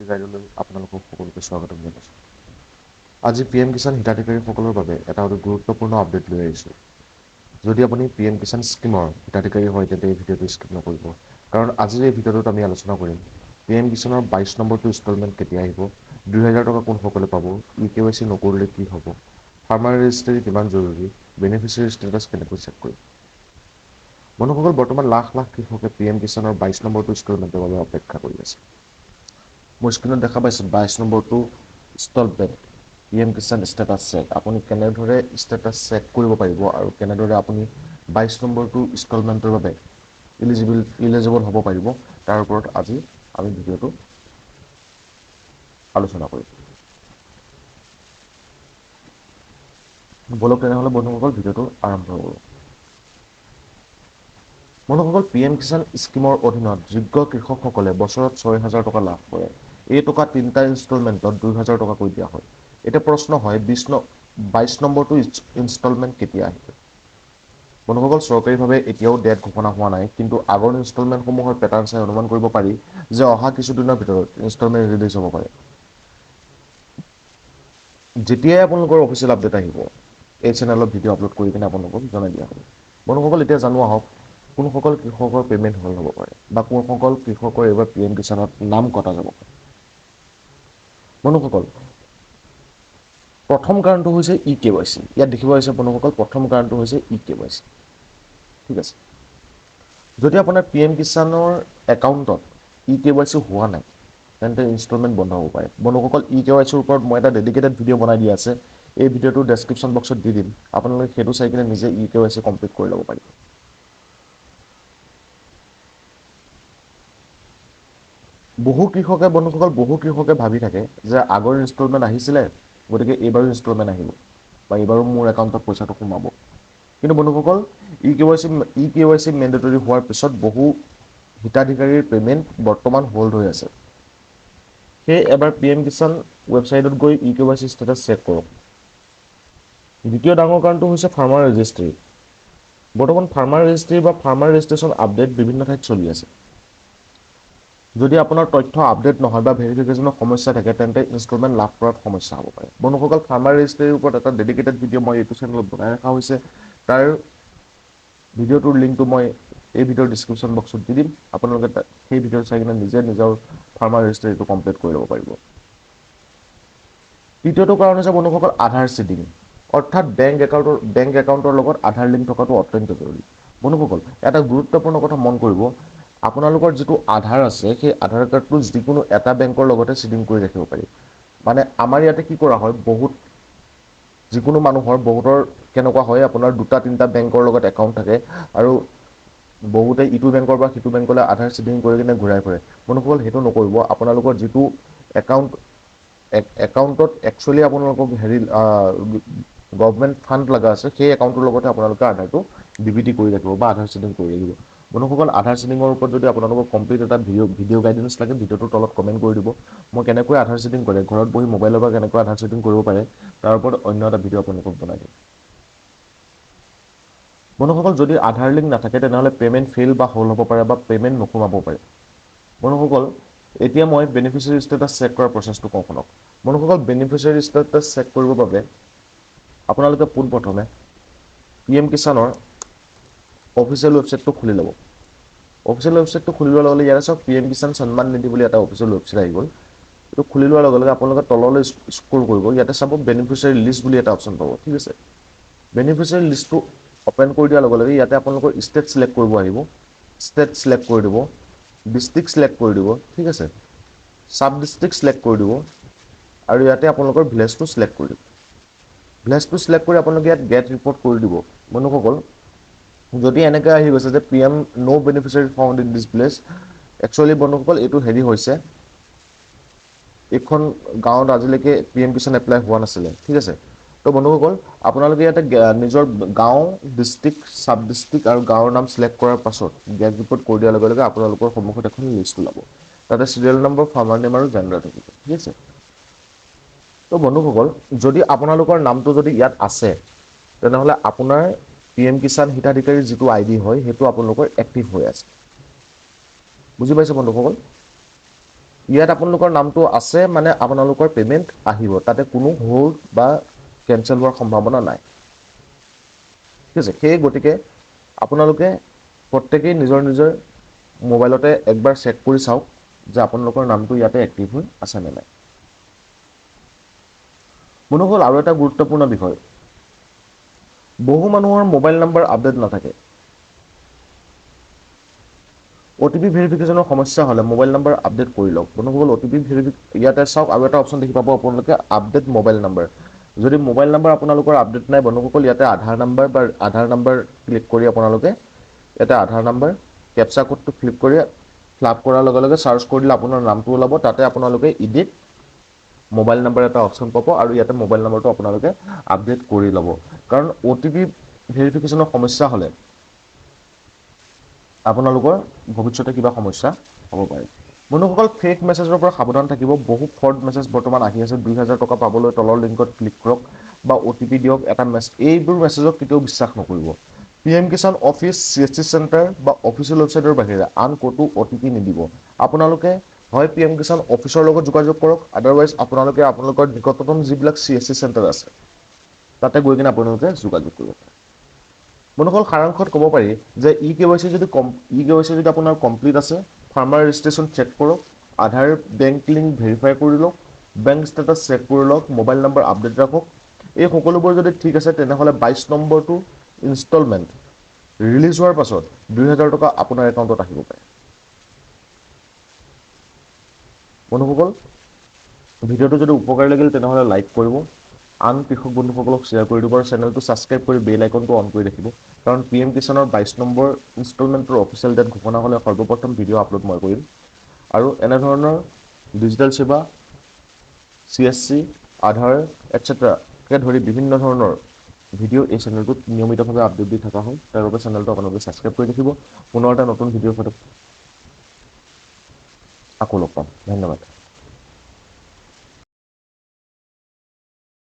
গাইডলৈ আপোনালোকক সকলোকে স্বাগতম জনাইছোঁ। আজি PM কিষাণ হিতাধিকাৰীসকলৰ বাবে এটা অতি গুৰুত্বপূৰ্ণ আপডেট লৈ আহিছোঁ। যদি আপুনি PM কিষাণ স্কিমৰ হিতাধিকাৰী হয় তেন্তে এই ভিডিঅ'টো স্কিপ নকৰিব। কাৰণ আজিৰ এই ভিডিঅ'টোত আমি আলোচনা কৰিম PM কিষাণৰ 22 নম্বৰটো ইনষ্টলমেণ্ট কেতিয়া আহিব, 2000 টকা কোনসকলে পাব, KYC নকৰিলে কি হ'ব, ফাৰ্মাৰ ৰেজিষ্ট্ৰি কিমান জৰুৰী, বেনিফিচিয়াৰী ষ্টেটাছ কেনেকৈ চেক কৰিম। বন্ধুসকল, বৰ্তমান লাখ লাখ কৃষকে PM কিষাণৰ 22 নম্বৰটো ইনষ্টলমেণ্টৰ বাবে অপেক্ষা কৰি আছে। মোৰ স্ক্ৰীণত দেখা পাইছে 22 নম্বৰটো instalment PM Kisan status check. আপুনি কেনেদৰে ষ্টেটাছ চেক কৰিব পাৰিব আৰু কেনেদৰে আপুনি 22 নম্বৰটো ইনষ্টলমেণ্টৰ বাবে ইলিজিবল হ'ব পাৰিব, তাৰ ওপৰত আজি আমি ভিডিঅ'টো আলোচনা কৰিম। বলক তেনেহ'লে বন্ধুসকল ভিডিঅ'টো আৰম্ভ কৰোঁ। বন্ধুসকল, PM কিষাণ স্কিমৰ অধীনত যোগ্য কৃষকসকলে বছৰত 6,000 টকা লাভ কৰে। এই টকা তিনিটা ইনষ্টলমেণ্টত 2,000 টকাকৈ দিয়া হয়। এতিয়া প্ৰশ্ন হয় 22 নম্বৰটো ইনষ্টলমেণ্ট কেতিয়া আহিব। বন্ধুসকল, চৰকাৰীভাৱে এতিয়াও ডেট ঘোষণা হোৱা নাই, কিন্তু আগৰ ইনষ্টলমেণ্টসমূহৰ পেটাৰ্ণ চাই অনুমান কৰিব পাৰি যে অহা কিছুদিনৰ ভিতৰত ইনষ্টলমেণ্ট ৰিলিজ হ'ব পাৰে। যেতিয়াই আপোনালোকৰ অফিচিয়েল আপডেট আহিব, এই চেনেলত ভিডিঅ' আপলোড কৰি কিনে আপোনালোকক জনাই দিয়া হ'ব। বন্ধুসকল, এতিয়া জানো আহক কোনসকল কৃষকৰ পে'মেণ্ট হৈ হ'ব পাৰে বা কোনসকল কৃষকৰ এইবাৰ PM কিষাণত নাম কটা যাব পাৰে। বন্ধুসকল, প্ৰথম কাৰণটো হৈছে KYC। ইয়াত দেখিব হৈছে বন্ধুসকল, প্ৰথম কাৰণটো হৈছে KYC। ঠিক আছে, যদি আপোনাৰ PM কিষাণৰ একাউণ্টত KYC হোৱা নাই তেন্তে ইনষ্টলমেণ্ট বন্ধ হ'ব পাৰে। বন্ধুসকল, KYCৰ ওপৰত মই এটা ডেডিকেটেড ভিডিঅ' বনাই দিয়া আছে, এই ভিডিঅ'টো ডেছক্ৰিপশ্যন বক্সত দি দিম। আপোনালোকে সেইটো চাই কিনে নিজে KYC কমপ্লিট কৰি ল'ব পাৰিব। বহু কৃষকে ভাবি থাকে যে আগৰ ইনষ্টলমেণ্ট আহিছিলে, গতিকে এইবাৰো ইনষ্টলমেণ্ট আহিব বা এইবাৰো মোৰ একাউণ্টত পইচাটো সোমাব। কিন্তু বন্ধুসকল, KYC মেণ্ডেটৰী হোৱাৰ পিছত বহু হিতাধিকাৰীৰ পে'মেণ্ট বৰ্তমান হোল্ড হৈ আছে। সেয়ে এবাৰ PM কিষাণ ৱেবছাইটত গৈ KYC ষ্টেটাছ চেক কৰক। দ্বিতীয় ডাঙৰ কাৰণটো হৈছে ফাৰ্মাৰ ৰেজিষ্ট্ৰি। বৰ্তমান ফাৰ্মাৰ ৰেজিষ্ট্ৰি বা ফাৰ্মাৰ ৰেজিষ্ট্ৰেশ্যন আপডেট বিভিন্ন ঠাইত চলি আছে। যদি আপোনাৰ তথ্য আপডেট নহয় বা ভেৰিফিকেশ্যনৰ সমস্যা থাকে তেন্তে ইনষ্টলমেণ্ট লাভ কৰাত সমস্যা হ'ব পাৰে। বন্ধুসকল, ফাৰ্মাৰ ৰেজিষ্ট্ৰিৰ ওপৰত এটা ডেডিকেটেড ভিডিঅ' মই এইটো চেনেলত বনাই ৰখা হৈছে। তাৰ ভিডিঅ'টোৰ লিংকটো মই এই ভিডিঅ'ৰ ডিছক্ৰিপশ্যন বক্সত দি দিম। আপোনালোকে সেই ভিডিঅ' চাই কিনে নিজে নিজৰ ফাৰ্মাৰ ৰেজিষ্ট্ৰিটো কমপ্লিট কৰি ল'ব পাৰিব। তৃতীয়টো কাৰণ হৈছে বন্ধুসকল আধাৰ চিডিং, অৰ্থাৎ বেংক একাউণ্টৰ লগত আধাৰ লিংক থকাটো অত্যন্ত জৰুৰী। বন্ধুসকল, এটা গুৰুত্বপূৰ্ণ কথা মন কৰিব, আপোনালোকৰ যিটো আধাৰ আছে সেই আধাৰ কাৰ্ডটো যিকোনো এটা বেংকৰ লগতে চিডিং কৰি ৰাখিব পাৰি। মানে আমাৰ ইয়াতে কি কৰা হয়, যিকোনো বহুতৰ কেনেকুৱা হয়, আপোনাৰ 2-3টা বেংকৰ লগত একাউণ্ট থাকে আৰু বহুতে ইটো বেংকৰ পৰা সিটো বেংকলৈ আধাৰ চিডিং কৰি কিনে ঘূৰাই ফুৰে। বন্ধুসকল, সেইটো নকৰিব। আপোনালোকৰ যিটো একাউণ্টত একচুৱেলি আপোনালোকক গভৰ্ণমেণ্ট ফাণ্ড লগা আছে, সেই একাউণ্টৰ লগতে আপোনালোকে আধাৰটো DBT কৰি ৰাখিব বা আধাৰ চিডিং কৰি ৰাখিব। বন্ধুসকল, আধাৰ চিডিঙৰ ওপৰত যদি আপোনালোকক কমপ্লিট এটা ভিডিঅ' গাইডেন্স লাগে, ভিডিঅ'টোৰ তলত কমেণ্ট কৰি দিব। মই কেনেকৈ আধাৰ চিডিং কৰে, ঘৰত বহি মোবাইলৰ পৰা কেনেকৈ আধাৰ চিডিং কৰিব পাৰে, তাৰ ওপৰত অন্য এটা ভিডিঅ' আপোনালোকক বনাই দিম। বন্ধুসকল, যদি আধাৰ লিংক নাথাকে তেনেহ'লে পে'মেণ্ট ফেইল বা হোল্ড হ'ব পাৰে বা পে'মেণ্ট নোসোমাব পাৰে। বন্ধুসকল, এতিয়া মই বেনিফিচিয়াৰী ষ্টেটাছ চেক কৰাৰ প্ৰচেছটো কওঁ শুনক। বন্ধুসকল, বেনিফিচিয়াৰী ষ্টেটাছ চেক কৰিবৰ বাবে আপোনালোকে পোনপ্ৰথমে PM কিষাণৰ অফিচিয়েল ৱেবছাইটটো খুলি ল'ব। অফিচিয়েল ৱেবছাইটটো খুলি লোৱাৰ লগে লগে ইয়াতে চাওক PM কিষাণ সন্মান নিধি বুলি এটা অফিচিয়েল ৱেবছাইট আহি গ'ল। এইটো খুলি লোৱাৰ লগে লগে আপোনালোকে তললৈ স্ক্ৰল কৰিব, ইয়াতে চাব বেনিফিচিয়াৰী লিষ্ট বুলি এটা অপশ্যন পাব। ঠিক আছে, বেনিফিচিয়াৰী লিষ্টটো অপেন কৰি দিয়াৰ লগে লগে ইয়াতে আপোনালোকৰ ষ্টেট চিলেক্ট কৰিব আহিব। ষ্টেট চিলেক্ট কৰি দিব, ডিষ্ট্ৰিক্ট চিলেক্ট কৰি দিব। ঠিক আছে, ছাব ডিষ্ট্ৰিক্ট চিলেক্ট কৰি দিব আৰু ইয়াতে আপোনালোকৰ ভিলেজটো চিলেক্ট কৰি দিব। ভিলেজটো চিলেক্ট কৰি আপোনালোকে ইয়াত গেট ৰিপৰ্ট কৰি দিব। বন্ধুসকল, যদি এনেকৈ আহি গৈছে যে PM no beneficiary found in this village, actually বন্ধুসকল এইটো হেৰি হৈছে, এইখন গাঁৱত আজিলৈকে PM কিষাণ এপ্লাই হোৱা নাছিলে। ঠিক আছে, তো বন্ধুসকল, আপোনালোকে ইয়াতে নিজৰ গাঁও, ডিষ্ট্ৰিক্ট, ছাব ডিষ্ট্ৰিক্ট আৰু গাঁৱৰ নাম চিলেক্ট কৰাৰ পাছত গেট ৰিপৰ্ট কৰি দিয়াৰ লগে লগে আপোনালোকৰ সন্মুখত এখন লিষ্ট ওলাব। তাতে চিৰিয়েল নম্বৰ, ফাৰ্মাৰ নেম আৰু জেণ্ডাৰ থাকিব। ঠিক আছে, তো বন্ধুসকল, যদি আপোনালোকৰ নামটো যদি ইয়াত আছে তেনেহ'লে আপোনাৰ PM কিষাণ হিতাধিকাৰীৰ যিটো ID হয় সেইটো আপোনালোকৰ এক্টিভ হৈ আছে। বুজি পাইছে বন্ধুসকল? ইয়াত আপোনালোকৰ নামটো আছে মানে আপোনালোকৰ পে'মেণ্ট আহিব, তাতে কোনো হোল্ড বা কেঞ্চেল হোৱাৰ সম্ভাৱনা নাই। ঠিক আছে, সেই গতিকে আপোনালোকে প্ৰত্যেকেই নিজৰ নিজৰ মোবাইলতে একবাৰ চেক কৰি চাওক যে আপোনালোকৰ নামটো ইয়াতে এক্টিভ হৈ আছে নে নাই। বন্ধুসকল, আৰু এটা গুৰুত্বপূৰ্ণ বিষয়, বহু মানুহৰ মোবাইল নম্বৰ আপডেট নাথাকে। OTP ভেৰিফিকেশ্যনৰ সমস্যা হ'লে মোবাইল নম্বৰ আপডেট কৰি লওক। বন্ধুসকল, OTP ইয়াতে চাওক, আৰু এটা অপশ্যন দেখি পাব আপোনালোকে আপডেট মোবাইল নম্বৰ। যদি মোবাইল নম্বৰ আপোনালোকৰ আপডেট নাই বন্ধুসকল, ইয়াতে আধাৰ নম্বৰ ক্লিক কৰি আপোনালোকে ইয়াতে আধাৰ নম্বৰ কেপচা কোডটো ফ্লাপ কৰাৰ লগে লগে চাৰ্চ কৰি দিলে আপোনাৰ নামটো ওলাব, তাতে আপোনালোকে ইডিট মোবাইল নম্বৰ এটা অপশ্যন পাব, আৰু ইয়াতে মোবাইল নম্বৰটো আপোনালোকে আপডেট কৰি ল'ব। কাৰণ OTP ভেৰিফিকেশ্যনৰ সমস্যা হ'লে আপোনালোকৰ ভৱিষ্যতে কিবা সমস্যা হ'ব পাৰে। বন্ধুসকল, ফেক মেছেজৰ পৰা সাৱধান থাকিব। বহু ফ্ৰড মেছেজ বৰ্তমান আহি আছে। 2000 টকা পাবলৈ তলৰ লিংকত ক্লিক কৰক বা OTP দিয়ক, এটা এইবোৰ মেছেজক কেতিয়াও বিশ্বাস নকৰিব। PM Kisan office, CSC centre বা অফিচিয়েল ৱেবছাইটৰ বাহিৰে আন ক'তো OTP নিদিব। আপোনালোকে হয় PM কিষাণ অফিচৰ লগত যোগাযোগ কৰক, আদাৰৱাইজ আপোনালোকে আপোনালোকৰ নিকটতম যিবিলাক CSC চেণ্টাৰ আছে তাতে গৈ কিনে আপোনালোকে যোগাযোগ কৰিব পাৰে। বন্ধুসকল, সাৰাংশত ক'ব পাৰি যে ই-KYC যদি আপোনাৰ কমপ্লিট আছে, ফাৰ্মাৰ ৰেজিষ্ট্ৰেশ্যন চেক কৰক, আধাৰ বেংক লিংক ভেৰিফাই কৰি লওক, বেংক ষ্টেটাছ চেক কৰি লওক, মোবাইল নম্বৰ আপডেট ৰাখক। এই সকলোবোৰ যদি ঠিক আছে তেনেহ'লে 22 নম্বৰটো ইনষ্টলমেণ্ট ৰিলিজ হোৱাৰ পাছত 2000 টকা আপোনাৰ একাউণ্টত আহিব পাৰে। বন্ধুসকল, ভিডিঅ'টো যদি উপকাৰী লাগিল তেনেহ'লে লাইক কৰিব, আন কৃষক বন্ধুসকলক শ্বেয়াৰ কৰি দিব, আৰু চেনেলটো ছাবস্ক্ৰাইব কৰি বেল আইকনটো অন কৰি ৰাখিব। কাৰণ PM কিষাণৰ 22 নম্বৰ ইনষ্টলমেণ্টৰ অফিচিয়েল ডেট ঘোষণা হ'লে সৰ্বপ্ৰথম ভিডিঅ' আপলোড মই কৰিম। আৰু এনেধৰণৰ ডিজিটেল সেৱা, CSC, আধাৰ এটচেট্ৰাকে ধৰি বিভিন্ন ধৰণৰ ভিডিঅ' এই চেনেলটোত নিয়মিতভাৱে আপডেট দি থকা হয়। তাৰ বাবে চেনেলটো আপোনালোকে ছাবস্ক্ৰাইব কৰি ৰাখিব। পুনৰ এটা নতুন ভিডিঅ'ৰ সৈতে আকৌ লগ পাম। ধন্যবাদ।